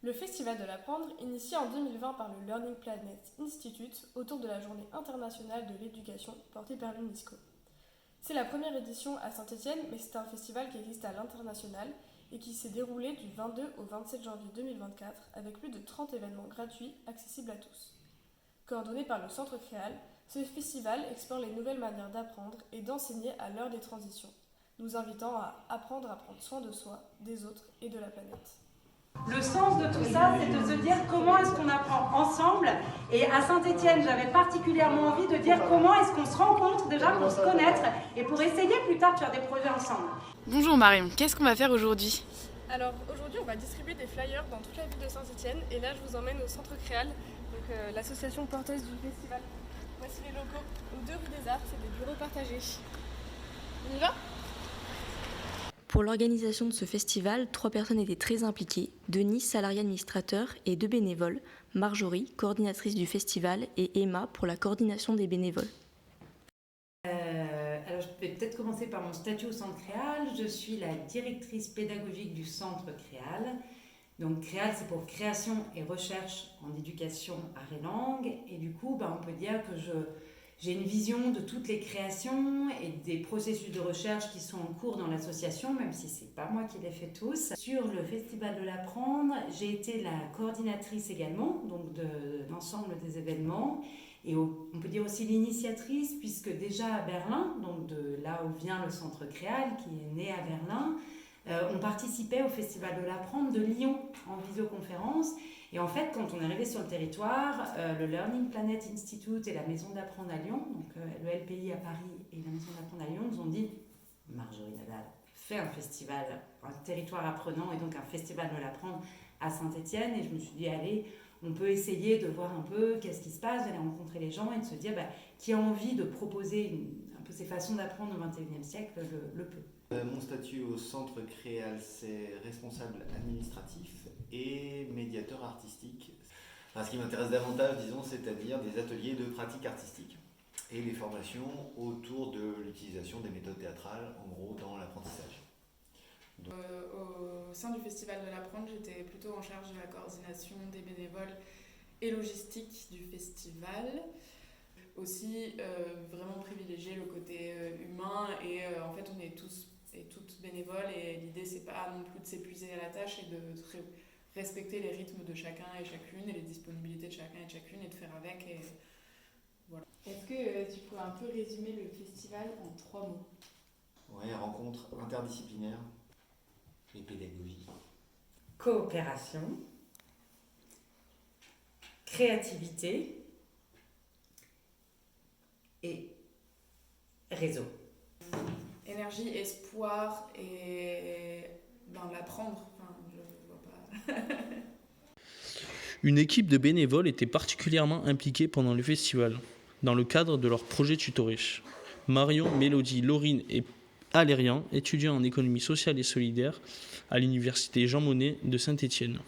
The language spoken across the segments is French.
Le Festival de l'Apprendre, initié en 2020 par le Learning Planet Institute autour de la Journée internationale de l'éducation portée par l'UNESCO. C'est la première édition à Saint-Étienne, mais c'est un festival qui existe à l'international et qui s'est déroulé du 22 au 27 janvier 2024 avec plus de 30 événements gratuits accessibles à tous. Coordonné par le Centre Créal, ce festival explore les nouvelles manières d'apprendre et d'enseigner à l'heure des transitions, nous invitant à apprendre à prendre soin de soi, des autres et de la planète. Le sens de tout ça, c'est de se dire comment est-ce qu'on apprend ensemble. Et à Saint-Étienne, j'avais particulièrement envie de dire comment est-ce qu'on se rencontre déjà pour se connaître et pour essayer plus tard de faire des projets ensemble. Bonjour Marion, qu'est-ce qu'on va faire aujourd'hui ? Alors aujourd'hui, on va distribuer des flyers dans toute la ville de Saint-Étienne et là, je vous emmène au Centre Créal, donc l'association porteuse du festival. Voici les locaux, aux 2 rue des Arts, c'est des bureaux partagés. On y va ? Pour l'organisation de ce festival, 3 personnes étaient très impliquées, Denis, salarié administrateur, et 2 bénévoles, Marjorie, coordinatrice du festival, et Emma pour la coordination des bénévoles. Alors je vais peut-être commencer par mon statut au Centre Créal. Je suis la directrice pédagogique du Centre Créal. Donc Créal, c'est pour création et recherche en éducation art et langue. Et du coup, on peut dire que j'ai une vision de toutes les créations et des processus de recherche qui sont en cours dans l'association, même si ce n'est pas moi qui les fais tous. Sur le Festival de l'Apprendre, j'ai été la coordinatrice également, donc de l'ensemble des événements. Et on peut dire aussi l'initiatrice, puisque déjà à Berlin, donc de là où vient le Centre Créal, qui est né à Berlin, on participait au Festival de l'Apprendre de Lyon en visioconférence. Et en fait, quand on est arrivé sur le territoire, le Learning Planet Institute et la Maison d'Apprendre à Lyon, donc le LPI à Paris et la Maison d'Apprendre à Lyon, nous ont dit « Marjorie Nadal, fais un festival, un territoire apprenant et donc un Festival de l'Apprendre à Saint-Étienne ». Et je me suis dit « Allez, on peut essayer de voir un peu qu'est-ce qui se passe, d'aller rencontrer les gens et de se dire qui a envie de proposer un peu ces façons d'apprendre au XXIe siècle le peut ». Mon statut au Centre Créal, c'est responsable administratif et médiateur artistique. Ce qui m'intéresse davantage, disons, c'est-à-dire des ateliers de pratique artistique et les formations autour de l'utilisation des méthodes théâtrales, en gros, dans l'apprentissage. Au sein du Festival de l'Apprendre, j'étais plutôt en charge de la coordination des bénévoles et logistique du festival. Aussi, vraiment privilégier le côté humain et en fait, on est tous et toutes bénévoles et l'idée, c'est pas non plus de s'épuiser à la tâche et de respecter les rythmes de chacun et chacune et les disponibilités de chacun et de chacune et de faire avec. Et voilà. Est-ce que tu pourrais un peu résumer le festival en 3 mots ? Oui, rencontre interdisciplinaire et pédagogie. Coopération, créativité et réseau. Énergie, espoir et l'apprendre. Enfin, je vois pas. Une équipe de bénévoles était particulièrement impliquée pendant le festival, dans le cadre de leur projet tutoriche. Marion, Mélodie, Laurine et Alérian, étudiants en économie sociale et solidaire à l'université Jean Monnet de Saint-Étienne.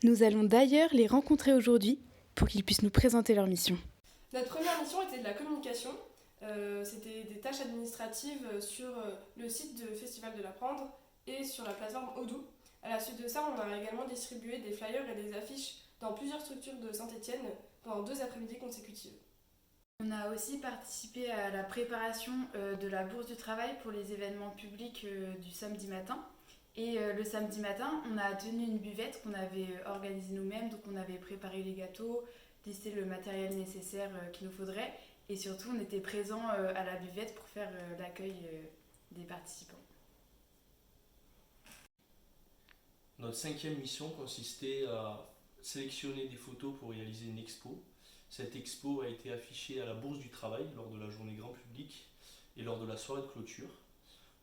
Nous allons d'ailleurs les rencontrer aujourd'hui pour qu'ils puissent nous présenter leur mission. Notre première mission était de la communication. C'était des tâches administratives sur le site du Festival de l'Apprendre et sur la plateforme Odoo. À la suite de ça, on a également distribué des flyers et des affiches dans plusieurs structures de Saint-Étienne pendant 2 après-midi consécutives. On a aussi participé à la préparation de la bourse du travail pour les événements publics du samedi matin. Et le samedi matin, on a tenu une buvette qu'on avait organisée nous-mêmes. Donc on avait préparé les gâteaux, listé le matériel nécessaire qu'il nous faudrait. Et surtout, on était présents à la buvette pour faire l'accueil des participants. Notre 5e mission consistait à sélectionner des photos pour réaliser une expo. Cette expo a été affichée à la Bourse du Travail lors de la journée grand public et lors de la soirée de clôture.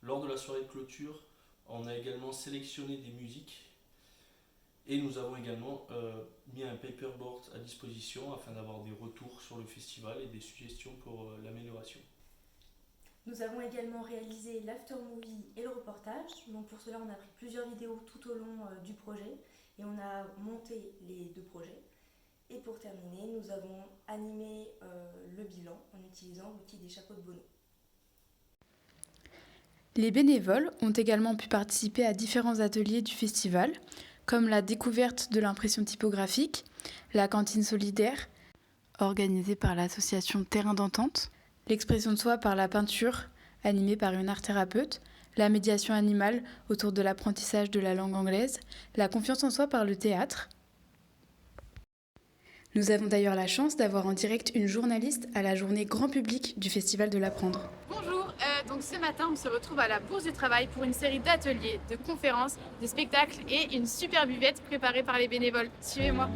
Lors de la soirée de clôture, on a également sélectionné des musiques et nous avons également mis un paperboard à disposition afin d'avoir des retours sur le festival et des suggestions pour l'amélioration. Nous avons également réalisé l'after-movie et le reportage. Donc pour cela, on a pris plusieurs vidéos tout au long du projet et on a monté les 2 projets. Et pour terminer, nous avons animé le bilan en utilisant l'outil des chapeaux de Bono. Les bénévoles ont également pu participer à différents ateliers du festival, comme la découverte de l'impression typographique, la cantine solidaire, organisée par l'association Terrain d'entente, l'expression de soi par la peinture, animée par une art thérapeute, la médiation animale autour de l'apprentissage de la langue anglaise, la confiance en soi par le théâtre. Nous avons d'ailleurs la chance d'avoir en direct une journaliste à la journée grand public du Festival de l'Apprendre. Bonjour, donc ce matin on se retrouve à la Bourse du Travail pour une série d'ateliers, de conférences, de spectacles et une super buvette préparée par les bénévoles. Suivez-moi.